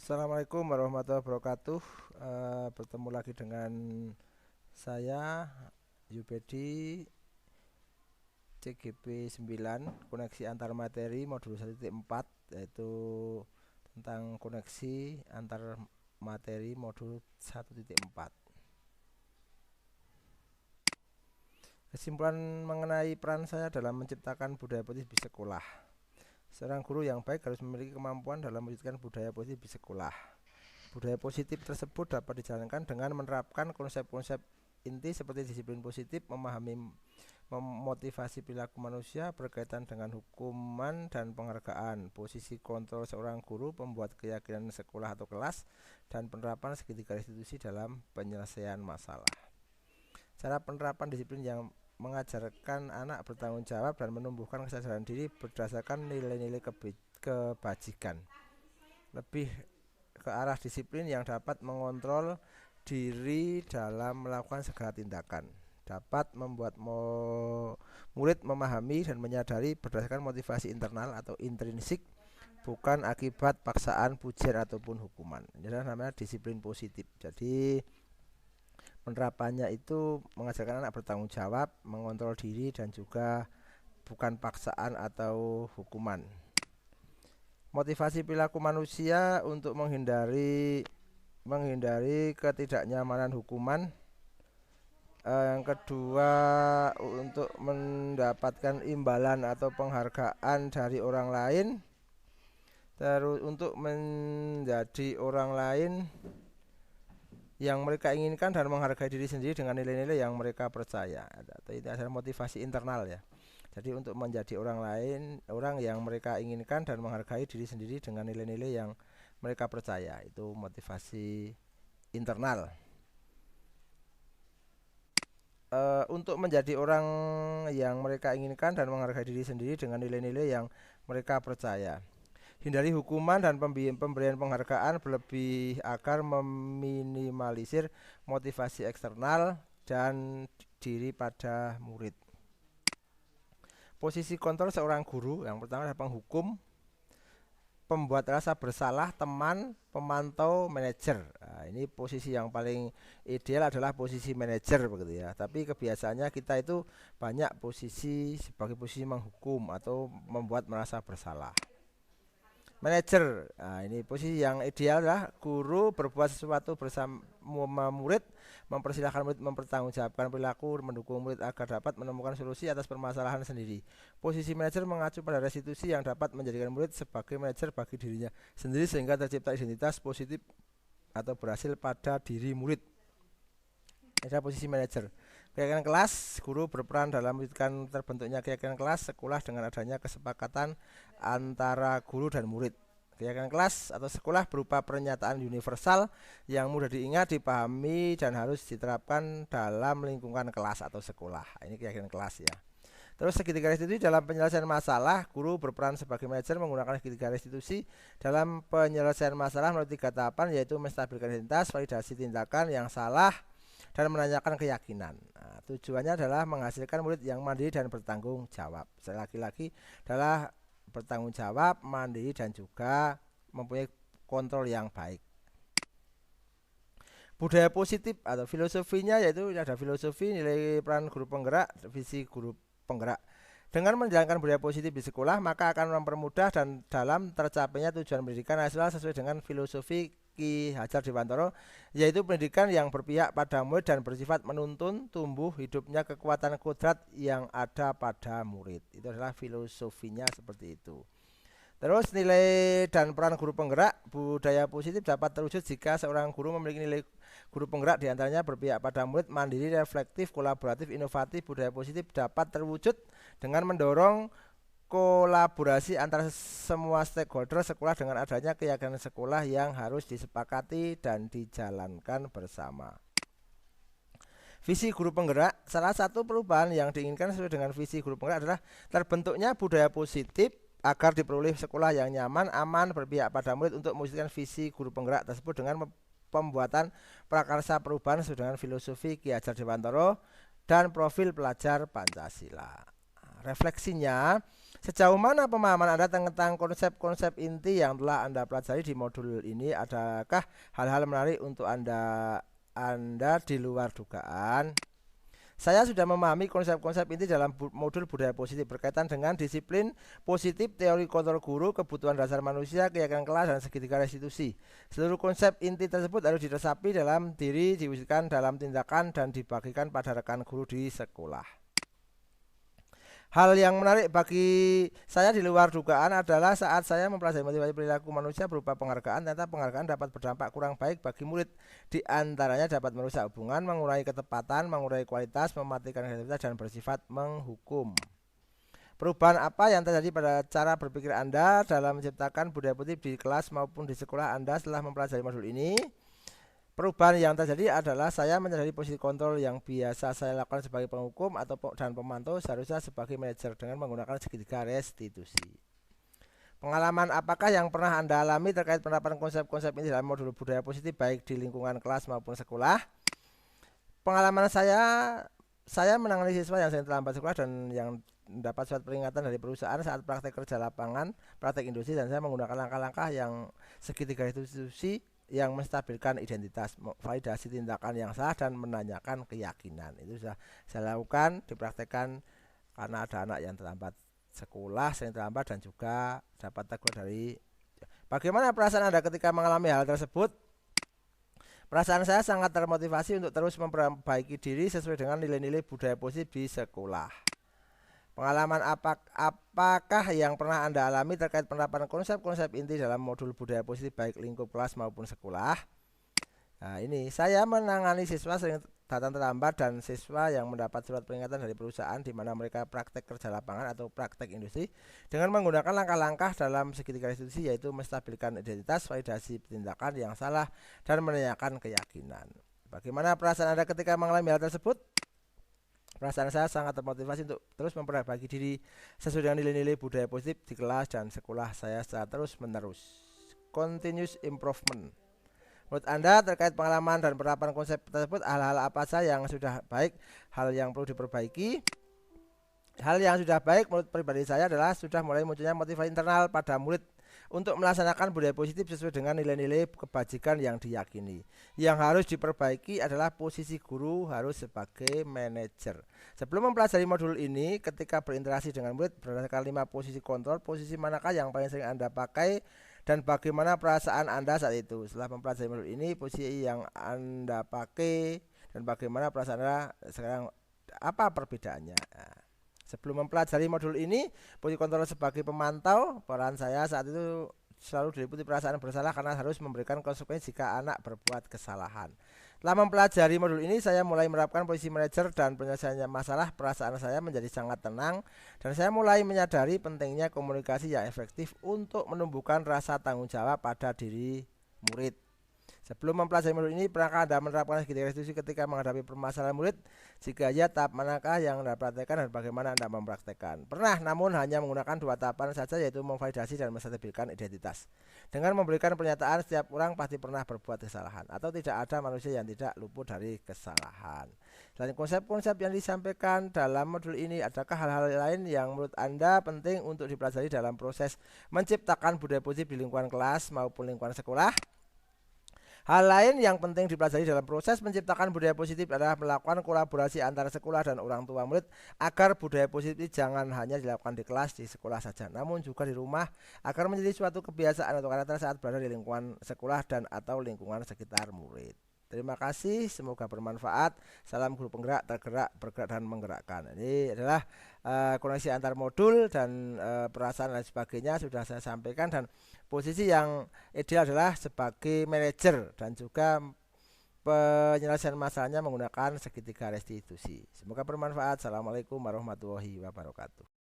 Assalamualaikum warahmatullahi wabarakatuh. Bertemu lagi dengan saya Yubedi, CGP 9, koneksi antar materi modul 1.4, yaitu tentang koneksi antar materi modul 1.4. Kesimpulan mengenai peran saya dalam menciptakan budaya positif di sekolah. Seorang guru yang baik harus memiliki kemampuan dalam mewujudkan budaya positif di sekolah. Budaya positif tersebut dapat dijalankan dengan menerapkan konsep-konsep inti seperti disiplin positif, memahami memotivasi perilaku manusia berkaitan dengan hukuman dan penghargaan, posisi kontrol seorang guru, pembuat keyakinan sekolah atau kelas, dan penerapan segitiga restitusi dalam penyelesaian masalah. Cara penerapan disiplin yang mengajarkan anak bertanggung jawab dan menumbuhkan kesadaran diri berdasarkan nilai-nilai kebajikan. Lebih ke arah disiplin yang dapat mengontrol diri dalam melakukan segala tindakan, dapat membuat murid memahami dan menyadari berdasarkan motivasi internal atau intrinsik, bukan akibat paksaan, pujian ataupun hukuman. Ini namanya disiplin positif. Jadi penerapannya itu mengajarkan anak bertanggung jawab, mengontrol diri, dan juga bukan paksaan atau hukuman. Motivasi perilaku manusia untuk menghindari ketidaknyamanan hukuman. Yang kedua, untuk mendapatkan imbalan atau penghargaan dari orang lain. Terus untuk menjadi orang lain yang mereka inginkan dan menghargai diri sendiri dengan nilai-nilai yang mereka percaya. Itu adalah motivasi internal ya. Jadi untuk menjadi orang yang mereka inginkan dan menghargai diri sendiri dengan nilai-nilai yang mereka percaya, itu motivasi internal. Untuk menjadi orang yang mereka inginkan dan menghargai diri sendiri dengan nilai-nilai yang mereka percaya. Hindari hukuman dan pemberian penghargaan berlebih agar meminimalisir motivasi eksternal dan diri pada murid. Posisi kontrol seorang guru yang pertama adalah penghukum, pembuat rasa bersalah, teman, pemantau, manajer. Nah, ini posisi yang paling ideal adalah posisi manajer begitu ya. Tapi kebiasaannya kita itu banyak posisi sebagai posisi menghukum atau membuat merasa bersalah. Manajer, nah ini posisi yang ideal adalah guru berbuat sesuatu bersama murid, mempersilahkan murid mempertanggungjawabkan perilaku, mendukung murid agar dapat menemukan solusi atas permasalahan sendiri. Posisi manajer mengacu pada restitusi yang dapat menjadikan murid sebagai manajer bagi dirinya sendiri sehingga tercipta identitas positif atau berhasil pada diri murid. Ada posisi manajer. Keyakinan kelas, guru berperan dalam mewujudkan terbentuknya keyakinan kelas sekolah dengan adanya kesepakatan antara guru dan murid. Keyakinan kelas atau sekolah berupa pernyataan universal yang mudah diingat, dipahami, dan harus diterapkan dalam lingkungan kelas atau sekolah. Ini keyakinan kelas ya. Terus segitiga restitusi dalam penyelesaian masalah, guru berperan sebagai manajer menggunakan segitiga restitusi dalam penyelesaian masalah melalui 3 tahapan, yaitu menstabilkan identitas, validasi tindakan yang salah, dan menanyakan keyakinan. Nah, tujuannya adalah menghasilkan murid yang mandiri dan bertanggung jawab. Lagi-lagi adalah bertanggung jawab, mandiri, dan juga mempunyai kontrol yang baik. Budaya positif atau filosofinya yaitu ada filosofi, nilai peran guru penggerak, visi guru penggerak. Dengan menjalankan budaya positif di sekolah, maka akan mempermudah dan dalam tercapainya tujuan pendidikan nasional sesuai dengan filosofi Ki Hajar Dewantara, yaitu pendidikan yang berpihak pada murid dan bersifat menuntun tumbuh hidupnya kekuatan kodrat yang ada pada murid. Itu adalah filosofinya seperti itu. Terus nilai dan peran guru penggerak, budaya positif dapat terwujud jika seorang guru memiliki nilai guru penggerak diantaranya berpihak pada murid, mandiri, reflektif, kolaboratif, inovatif. Budaya positif dapat terwujud dengan mendorong kolaborasi antara semua stakeholder sekolah dengan adanya keyakinan sekolah yang harus disepakati dan dijalankan bersama. Visi guru penggerak, salah satu perubahan yang diinginkan sesuai dengan visi guru penggerak adalah terbentuknya budaya positif agar diperoleh sekolah yang nyaman, aman, berpihak pada murid untuk mewujudkan visi guru penggerak tersebut dengan pembuatan prakarsa perubahan sesuai dengan filosofi Ki Hajar Dewantara dan profil pelajar Pancasila. Refleksinya, Sejauh mana pemahaman Anda tentang konsep-konsep inti yang telah Anda pelajari di modul ini? Adakah hal-hal menarik untuk Anda di luar dugaan? Saya sudah memahami konsep-konsep inti dalam modul budaya positif berkaitan dengan disiplin positif, teori kontrol guru, kebutuhan dasar manusia, keyakinan kelas, dan segitiga restitusi. Seluruh konsep inti tersebut harus diresapi dalam diri, diwujudkan dalam tindakan, dan dibagikan pada rekan guru di sekolah. Hal yang menarik bagi saya di luar dugaan adalah saat saya mempelajari motivasi perilaku manusia berupa penghargaan, ternyata penghargaan dapat berdampak kurang baik bagi murid. Di antaranya dapat merusak hubungan, mengurangi ketepatan, mengurangi kualitas, mematikan kreativitas, dan bersifat menghukum. Perubahan apa yang terjadi pada cara berpikir Anda dalam menciptakan budaya positif di kelas maupun di sekolah Anda setelah mempelajari modul ini? Perubahan yang terjadi adalah saya menyadari posisi kontrol yang biasa saya lakukan sebagai penghukum dan pemantau seharusnya sebagai manajer dengan menggunakan segitiga restitusi. Pengalaman apakah yang pernah Anda alami terkait penerapan konsep-konsep ini dalam modul budaya positif baik di lingkungan kelas maupun sekolah? Pengalaman saya menangani siswa yang sering terlambat sekolah dan yang mendapat surat peringatan dari perusahaan saat praktek kerja lapangan, praktek industri, dan saya menggunakan langkah-langkah yang segitiga restitusi yang menstabilkan identitas, validasi tindakan yang salah, dan menanyakan keyakinan. Itu sudah saya lakukan, dipraktekkan karena ada anak yang terlambat sekolah, sering terlambat, dan juga dapat tegur dari. Bagaimana perasaan Anda ketika mengalami hal tersebut? Perasaan saya sangat termotivasi untuk terus memperbaiki diri sesuai dengan nilai-nilai budaya positif di sekolah. Pengalaman apakah yang pernah Anda alami terkait penerapan konsep-konsep inti dalam modul budaya positif baik lingkup kelas maupun sekolah? Nah, ini saya menangani siswa sering datang terlambat dan siswa yang mendapat surat peringatan dari perusahaan di mana mereka praktek kerja lapangan atau praktek industri dengan menggunakan langkah-langkah dalam segitiga restitusi, yaitu menstabilkan identitas, validasi tindakan yang salah, dan menanyakan keyakinan. Bagaimana perasaan Anda ketika mengalami hal tersebut? Perasaan saya sangat termotivasi untuk terus memperbaiki diri sesuai dengan nilai-nilai budaya positif di kelas dan sekolah saya secara terus-menerus. Continuous improvement. Menurut Anda terkait pengalaman dan penerapan konsep tersebut, hal-hal apa saja yang sudah baik, hal yang perlu diperbaiki? Hal yang sudah baik menurut pribadi saya adalah sudah mulai munculnya motivasi internal pada murid untuk melaksanakan budaya positif sesuai dengan nilai-nilai kebajikan yang diyakini. Yang harus diperbaiki adalah posisi guru harus sebagai manajer. Sebelum mempelajari modul ini, ketika berinteraksi dengan murid berdasarkan 5 posisi kontrol, posisi manakah yang paling sering Anda pakai dan bagaimana perasaan Anda saat itu? Setelah mempelajari modul ini, posisi yang Anda pakai dan bagaimana perasaan Anda sekarang, apa perbedaannya? Sebelum mempelajari modul ini, posisi kontrol sebagai pemantau, peran saya saat itu selalu diliputi perasaan bersalah karena harus memberikan konsekuensi jika anak berbuat kesalahan. Setelah mempelajari modul ini, saya mulai menerapkan posisi manajer dan penyelesaian masalah. Perasaan saya menjadi sangat tenang dan saya mulai menyadari pentingnya komunikasi yang efektif untuk menumbuhkan rasa tanggung jawab pada diri murid. Sebelum mempelajari modul ini, pernahkah Anda menerapkan segitiga restitusi ketika menghadapi permasalahan murid? Jika ya, tahap manakah yang Anda praktekkan dan bagaimana Anda mempraktekkan? Pernah, namun hanya menggunakan 2 tahapan saja, yaitu memvalidasi dan menstabilkan identitas. Dengan memberikan pernyataan setiap orang pasti pernah berbuat kesalahan, atau tidak ada manusia yang tidak luput dari kesalahan. Selain konsep-konsep yang disampaikan dalam modul ini, adakah hal-hal lain yang menurut Anda penting untuk dipelajari dalam proses menciptakan budaya positif di lingkungan kelas maupun lingkungan sekolah? Hal lain yang penting dipelajari dalam proses menciptakan budaya positif adalah melakukan kolaborasi antara sekolah dan orang tua murid agar budaya positif jangan hanya dilakukan di kelas, di sekolah saja, namun juga di rumah agar menjadi suatu kebiasaan atau karakter saat berada di lingkungan sekolah dan atau lingkungan sekitar murid. Terima kasih, semoga bermanfaat. Salam guru penggerak, tergerak, bergerak, dan menggerakkan. Ini adalah koneksi antar modul dan perasaan dan sebagainya sudah saya sampaikan, dan posisi yang ideal adalah sebagai manajer dan juga penyelesaian masalahnya menggunakan segitiga restitusi. Semoga bermanfaat. Assalamualaikum warahmatullahi wabarakatuh.